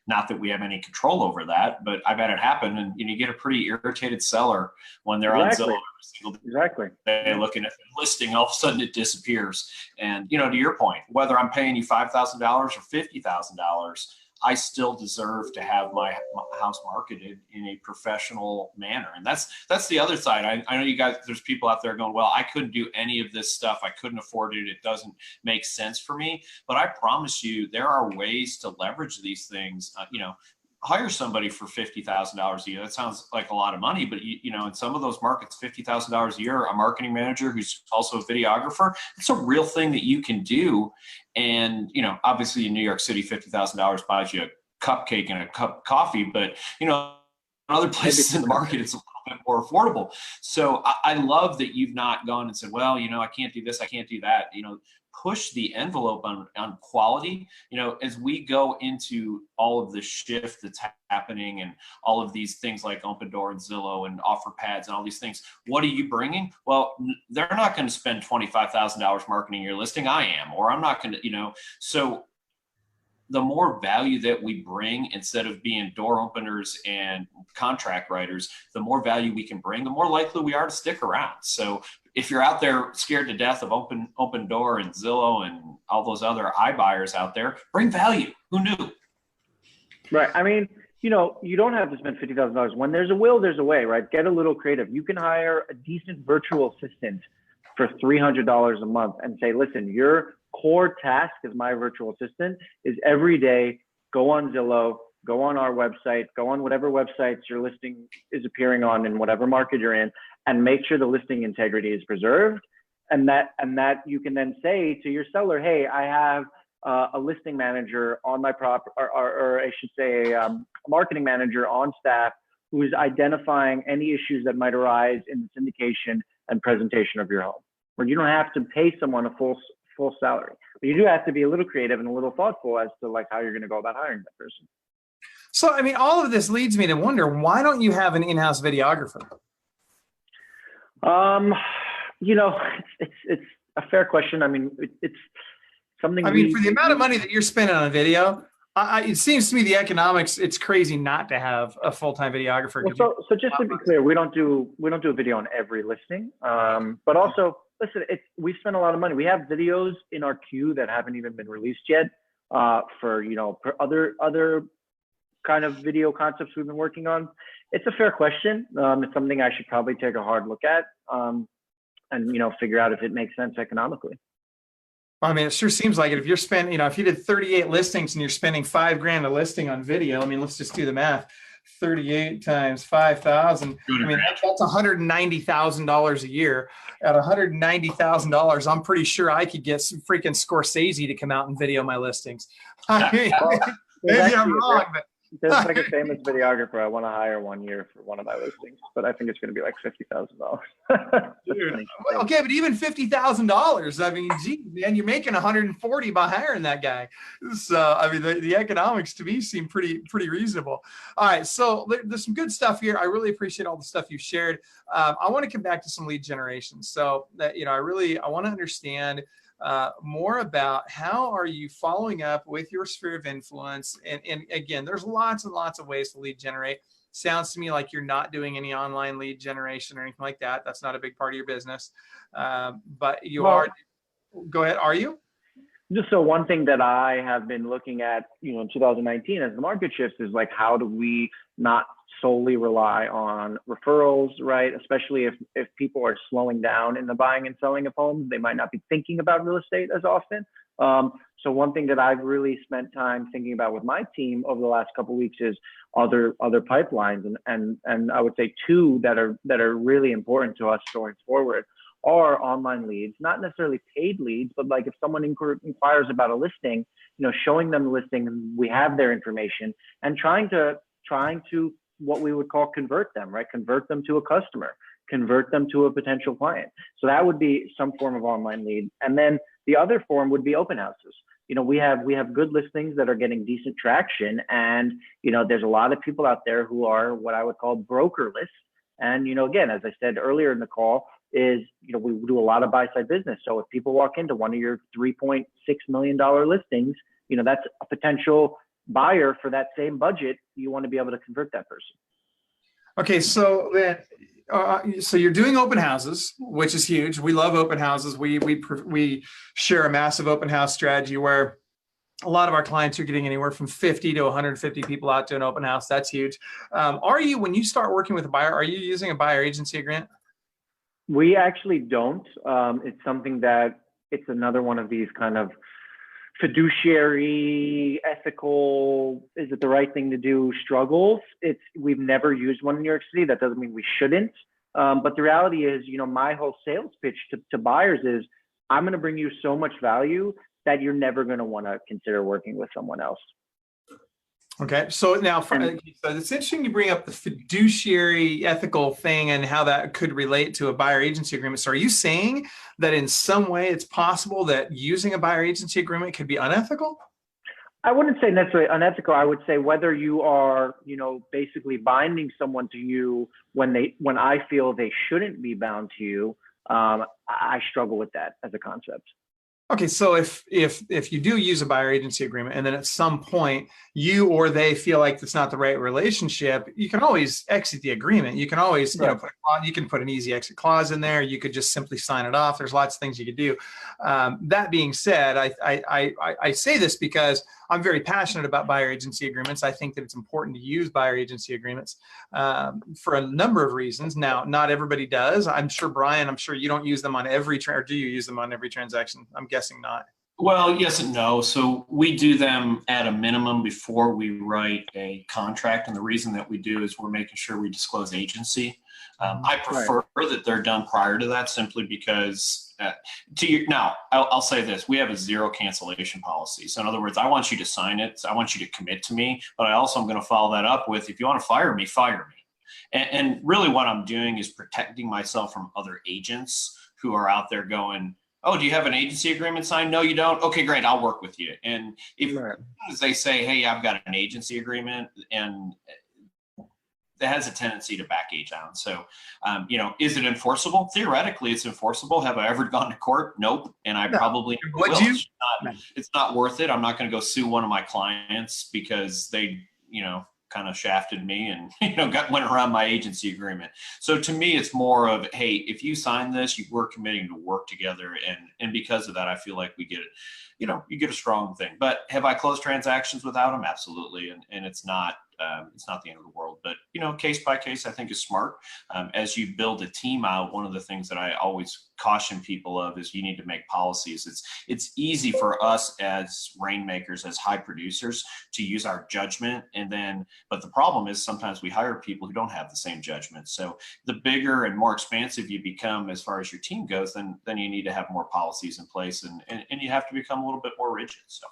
S3: Not that we have any control over that, but I've had it happen. And you get a pretty irritated seller when they're on Zillow every single day.
S4: Exactly.
S3: They're looking at the listing, all of a sudden it disappears. And, to your point, whether I'm paying you $5,000 or $50,000, I still deserve to have my house marketed in a professional manner. And that's the other side. I know you guys, there's people out there going, well, I couldn't do any of this stuff. I couldn't afford it. It doesn't make sense for me. But I promise you, there are ways to leverage these things. Hire somebody for $50,000 a year. That sounds like a lot of money, but in some of those markets, $50,000 a year, a marketing manager who's also a videographer, it's a real thing that you can do. And, obviously in New York City, $50,000 buys you a cupcake and a cup of coffee, but, in other places in the market, it's a little bit more affordable. So I love that you've not gone and said, well, I can't do this, I can't do that. Push the envelope on quality. As we go into all of the shift that's happening and all of these things like Open Door and Zillow and offer pads and all these things, what are you bringing? Well, they're not going to spend $25,000 marketing your listing. I am, or I'm not going to, so the more value that we bring, instead of being door openers and contract writers, the more value we can bring, the more likely we are to stick around. So if you're out there scared to death of Open Door and Zillow and all those other iBuyers out there, bring value. Who knew? Right.
S4: I mean, you don't have to spend $50,000. When there's a will, there's a way, right? Get a little creative. You can hire a decent virtual assistant for $300 a month and say, listen, your core task as my virtual assistant is every day go on Zillow, go on our website, go on whatever websites your listing is appearing on in whatever market you're in, and make sure the listing integrity is preserved. And that you can then say to your seller, hey, I have a listing manager on my or I should say a marketing manager on staff who is identifying any issues that might arise in the syndication and presentation of your home. Where you don't have to pay someone a full salary, but you do have to be a little creative and a little thoughtful as to like how you're going to go about hiring that person.
S2: So, I mean, all of this leads me to wonder, why don't you have an in-house videographer?
S4: You know, it's a fair question. I mean, it's something.
S2: I mean, for the amount of money that you're spending on video, it seems to me the economics, it's crazy not to have a full-time videographer.
S4: Well, so just to be clear, we don't do a video on every listing. But also, listen, we spend a lot of money. We have videos in our queue that haven't even been released yet for other kind of video concepts we've been working on. It's a fair question. It's something I should probably take a hard look at and figure out if it makes sense economically.
S2: I mean, it sure seems like it. If you're spending, if you did 38 listings and you're spending $5,000 a listing on video, I mean, let's just do the math. 38 times 5,000. I mean, that's $190,000 a year. At $190,000, I'm pretty sure I could get some freaking Scorsese to come out and video my listings. I mean, maybe I'm wrong, but
S4: there's like a famous videographer I want to hire 1 year for one of my listings, but I think it's going to be like $50,000.
S2: Okay, but even $50,000, I mean, geez, man, you're making 140 by hiring that guy. So, I mean, the economics to me seem pretty reasonable. All right, so there's some good stuff here. I really appreciate all the stuff you shared. I want to come back to some lead generation. So that I want to understand more about how are you following up with your sphere of influence. And again, there's lots and lots of ways to lead generate. Sounds to me like you're not doing any online lead generation or anything like that. That's not a big part of your business. But you are. Go ahead. Are you?
S4: Just so one thing that I have been looking at, in 2019 as the market shifts is like, how do we not solely rely on referrals, right? Especially if people are slowing down in the buying and selling of homes, they might not be thinking about real estate as often. So one thing that I've really spent time thinking about with my team over the last couple of weeks is other pipelines, and I would say two that are really important to us going forward are online leads, not necessarily paid leads, but like if someone inquires about a listing, showing them the listing and we have their information and trying to what we would call convert them, right? Convert them to a customer, convert them to a potential client. So that would be some form of online lead. And then the other form would be open houses. We have good listings that are getting decent traction. And, there's a lot of people out there who are what I would call brokerless. And, again, as I said earlier in the call, is, we do a lot of buy-side business. So if people walk into one of your $3.6 million listings, that's a potential buyer for that same budget. You want to be able to convert that person.
S2: Okay, so then, so you're doing open houses, which is huge. We love open houses. We share a massive open house strategy where a lot of our clients are getting anywhere from 50 to 150 people out to an open house. That's huge. When you start working with a buyer, are you using a buyer agency agreement?
S4: We actually don't. It's something that it's another one of these kind of fiduciary, ethical, is it the right thing to do struggles. We've never used one in New York City. That doesn't mean we shouldn't. But the reality is, my whole sales pitch to buyers is, I'm going to bring you so much value that you're never going to want to consider working with someone else.
S2: Okay, so now so it's interesting you bring up the fiduciary ethical thing and how that could relate to a buyer agency agreement. So are you saying that in some way it's possible that using a buyer agency agreement could be unethical?
S4: I wouldn't say necessarily unethical. I would say whether you are, basically binding someone to you when I feel they shouldn't be bound to you, I struggle with that as a concept.
S2: Okay, so if you do use a buyer agency agreement and then at some point you or they feel like it's not the right relationship, you can always exit the agreement. You can always you can put an easy exit clause in there. You could just simply sign it off. There's lots of things you could do. That being said, I say this because I'm very passionate about buyer agency agreements. I think that it's important to use buyer agency agreements for a number of reasons. Now, not everybody does. I'm sure, Brian, you don't use them on every or do you use them on every transaction? I'm guessing not.
S3: Well, yes and no. So we do them at a minimum before we write a contract. And the reason that we do is we're making sure we disclose agency. I prefer that they're done prior to that simply because now I'll say this, we have a zero cancellation policy. So in other words, I want you to sign it. I want you to commit to me, but I also am going to follow that up with, if you want to fire me, fire me. And really what I'm doing is protecting myself from other agents who are out there going, oh, do you have an agency agreement signed? No, you don't. Okay, great. I'll work with you. And if as they say, hey, I've got an agency agreement, and that has a tendency to back age down. So, is it enforceable? Theoretically, it's enforceable. Have I ever gone to court? Nope. And I probably will. It's not worth it. I'm not going to go sue one of my clients because they, kind of shafted me and, went around my agency agreement. So to me, it's more of, hey, if you sign this, we're committing to work together. And because of that, I feel like we get it, you get a strong thing. But have I closed transactions without them? Absolutely. And it's not the end of the world, but case by case, I think is smart. As you build a team out, one of the things that I always caution people of is you need to make policies. It's easy for us as rainmakers, as high producers, to use our judgment, but the problem is sometimes we hire people who don't have the same judgment. So the bigger and more expansive you become as far as your team goes, then you need to have more policies in place, and you have to become a little bit more rigid. So.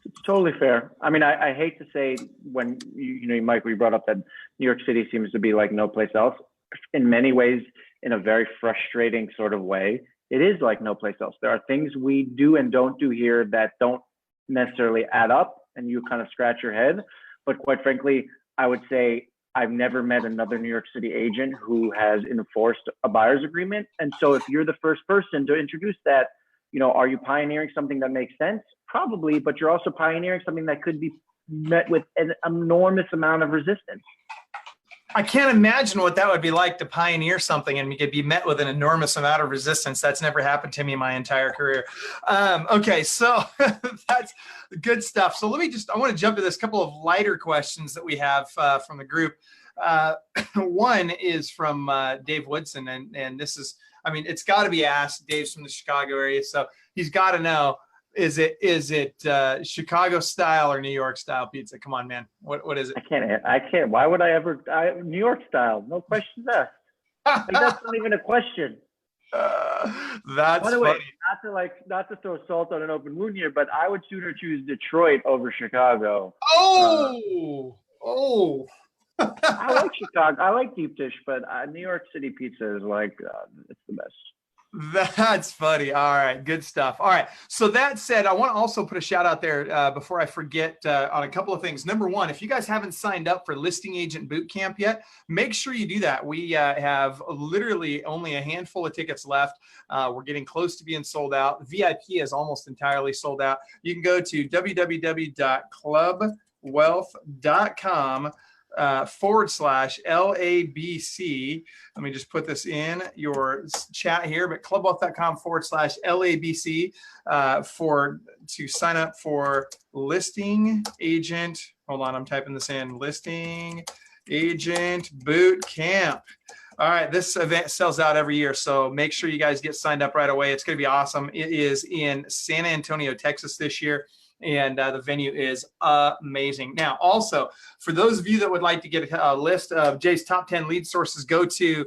S4: It's totally fair. I mean, I hate to say when Mike, we brought up that New York City seems to be like no place else. In many ways, in a very frustrating sort of way, it is like no place else. There are things we do and don't do here that don't necessarily add up, and you kind of scratch your head. But quite frankly, I would say I've never met another New York City agent who has enforced a buyer's agreement. And so if you're the first person to introduce that, are you pioneering something that makes sense? Probably, but you're also pioneering something that could be met with an enormous amount of resistance.
S2: I can't imagine what that would be like to pioneer something and get be met with an enormous amount of resistance. That's never happened to me my entire career. Okay, so that's good stuff. So I want to jump to this couple of lighter questions that we have from the group. One is from Dave Woodson, and this is, it's got to be asked. Dave's from the Chicago area, so he's got to know. Is it Chicago style or New York style pizza? Come on, man. What is it?
S4: I can't. Why would I ever? New York style. No questions asked. Like, that's not even a question.
S2: That's
S4: By the way,
S2: funny.
S4: not to throw salt on an open wound here, but I would sooner choose Detroit over Chicago.
S2: Oh.
S4: I like Chicago. I like deep dish, but New York City pizza is it's the best.
S2: That's funny. All right. Good stuff. All right. So that said, I want to also put a shout out there before I forget on a couple of things. Number one, if you guys haven't signed up for Listing Agent Bootcamp yet, make sure you do that. We have literally only a handful of tickets left. We're getting close to being sold out. VIP is almost entirely sold out. You can go to www.clubwealth.com /LABC. Let me just put this in your chat here, but clubwealth.com /LABC to sign up for Listing Agent. Hold on, I'm typing this in. Listing Agent Boot Camp. All right, this event sells out every year, so make sure you guys get signed up right away. It's going to be awesome. It is in San Antonio, Texas this year. And the venue is amazing. Now, also, for those of you that would like to get a list of Jay's top 10 lead sources, go to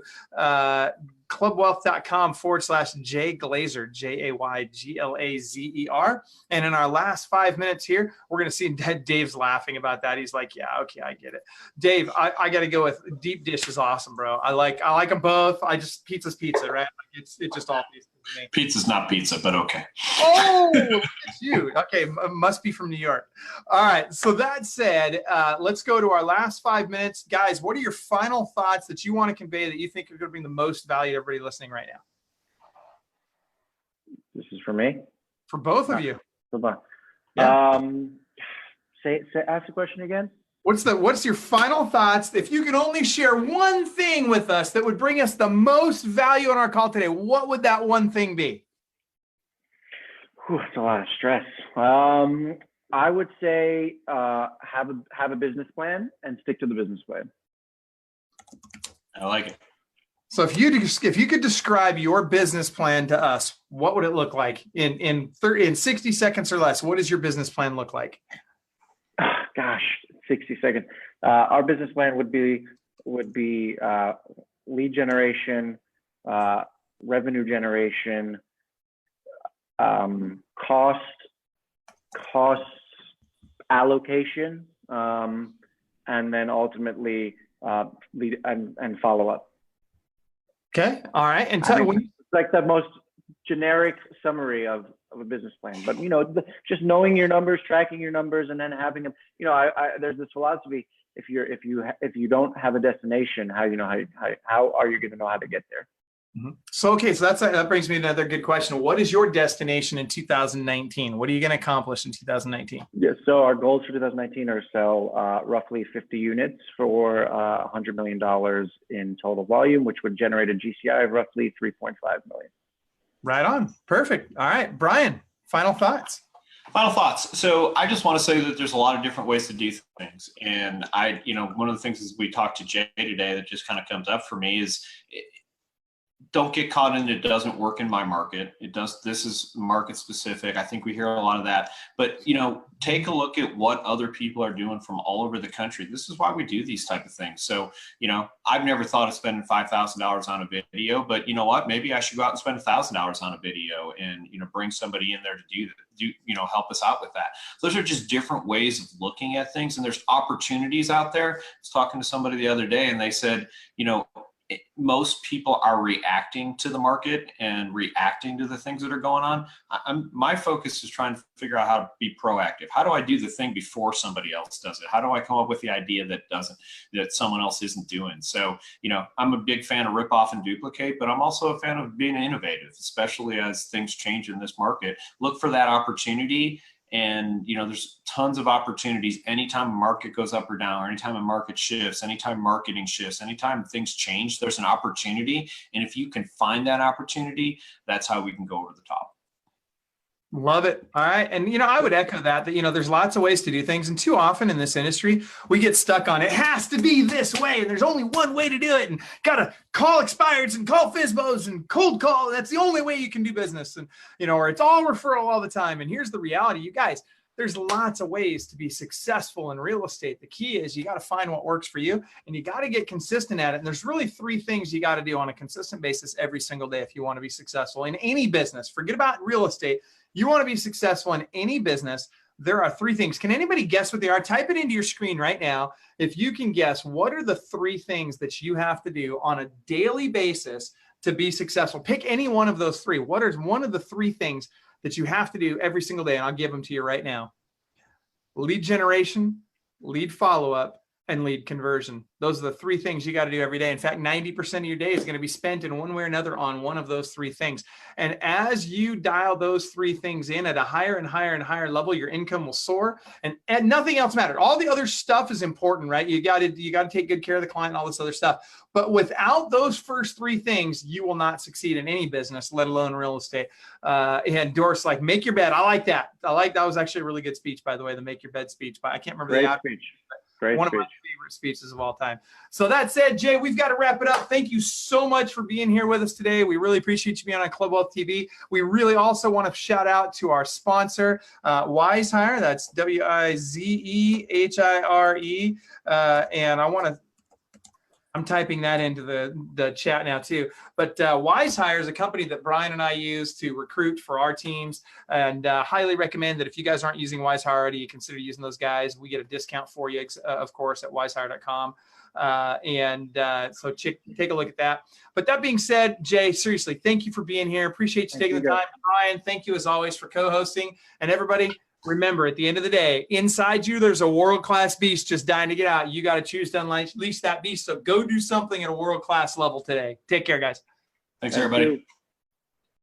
S2: clubwealth.com /Jay Glazer, JAYGLAZER. And in our last 5 minutes here, we're going to see Dave's laughing about that. He's like, yeah, okay, I get it. Dave, I got to go with deep dish is awesome, bro. I like them both. Pizza's pizza, right? It's just all pizza to me.
S3: Pizza's not pizza, but okay.
S2: Oh, look at you. Okay, must be from New York. All right, so that said, let's go to our last 5 minutes. Guys, what are your final thoughts that you want to convey that you think are going to bring the most value to everybody listening right now?
S4: This is for me?
S2: For both of you.
S4: Hold on.
S2: Yeah.
S4: Ask the question again.
S2: What's your final thoughts? If you could only share one thing with us that would bring us the most value on our call today, what would that one thing be?
S4: It's a lot of stress. I would say have a business plan and stick to the business plan.
S3: I like it.
S2: So if you could describe your business plan to us, what would it look like in 60 seconds or less? What does your business plan look like?
S4: Gosh, 60 seconds. Our business plan would be lead generation, revenue generation, cost allocation, and then ultimately lead and follow up.
S2: Okay. All right. And
S4: it's like the most generic summary of a business plan, but just knowing your numbers, tracking your numbers, and then having them. There's this philosophy: if you don't have a destination, how are you going to know how to get there?
S2: Mm-hmm. So that brings me to another good question. What is your destination in 2019? What are you going to accomplish in 2019?
S4: Yeah, so our goals for 2019 are sell roughly 50 units for $100 million in total volume, which would generate a GCI of roughly 3.5 million. Right
S2: on. Perfect. All right, Brian, final thoughts.
S3: Final thoughts. So I just want to say that there's a lot of different ways to do things. And one of the things as we talked to Jay today that just kind of comes up for me is don't get caught in it doesn't work in my market. This is market specific. I think we hear a lot of that, but take a look at what other people are doing from all over the country. This is why we do these type of things. So, I've never thought of spending $5,000 on a video, but you know what, maybe I should go out and spend $1,000 on a video and, bring somebody in there to help us out with that. Those are just different ways of looking at things. And there's opportunities out there. I was talking to somebody the other day and they said, most people are reacting to the market and reacting to the things that are going on. My focus is trying to figure out how to be proactive. How do I do the thing before somebody else does it? How do I come up with the idea that someone else isn't doing? So, I'm a big fan of rip off and duplicate, but I'm also a fan of being innovative, especially as things change in this market. Look for that opportunity. And, there's tons of opportunities anytime a market goes up or down, or anytime a market shifts, anytime marketing shifts, anytime things change, there's an opportunity. And if you can find that opportunity, that's how we can go over the top.
S2: Love it. All right. And, I would echo that, there's lots of ways to do things. And too often in this industry, we get stuck on it has to be this way. And there's only one way to do it. And got to call expireds and call FSBOs and cold call. That's the only way you can do business. And, or it's all referral all the time. And here's the reality, you guys, there's lots of ways to be successful in real estate. The key is you got to find what works for you and you got to get consistent at it. And there's really 3 things you got to do on a consistent basis every single day if you want to be successful in any business. Forget about real estate. You want to be successful in any business, there are 3 things. Can anybody guess what they are? Type it into your screen right now. If you can guess, what are the 3 things that you have to do on a daily basis to be successful? Pick any one of those 3. What is one of the 3 things that you have to do every single day? And I'll give them to you right now. Lead generation, lead follow-up, and lead conversion. Those are the 3 things you got to do every day. In fact, 90% of your day is going to be spent in one way or another on one of those 3 things. And as you dial those 3 things in at a higher and higher and higher level, your income will soar and nothing else matters. All the other stuff is important, right? You got to take good care of the client and all this other stuff. But without those first 3 things, you will not succeed in any business, let alone real estate. And Doris, make your bed. I like that. That was actually a really good speech, by the way, the make your bed speech. But I can't remember the speech.
S4: Great
S2: one
S4: speech.
S2: Of my favorite speeches of all time. So that said, Jay, we've got to wrap it up. Thank you so much for being here with us today. We really appreciate you being on Club Wealth TV. We really also want to shout out to our sponsor, WizeHire. That's WIZEHIRE. And I'm typing that into the chat now too. But WizeHire is a company that Brian and I use to recruit for our teams, and highly recommend that if you guys aren't using WizeHire already, you consider using those guys. We get a discount for you, of course, at wizehire.com. So take a look at that. But that being said, Jay, seriously, thank you for being here. Appreciate you taking the time. Brian, thank you as always for co-hosting. And everybody, remember, at the end of the day, inside you, there's a world-class beast just dying to get out. You got to choose to unleash that beast. So go do something at a world-class level today. Take care, guys.
S3: Thanks, everybody.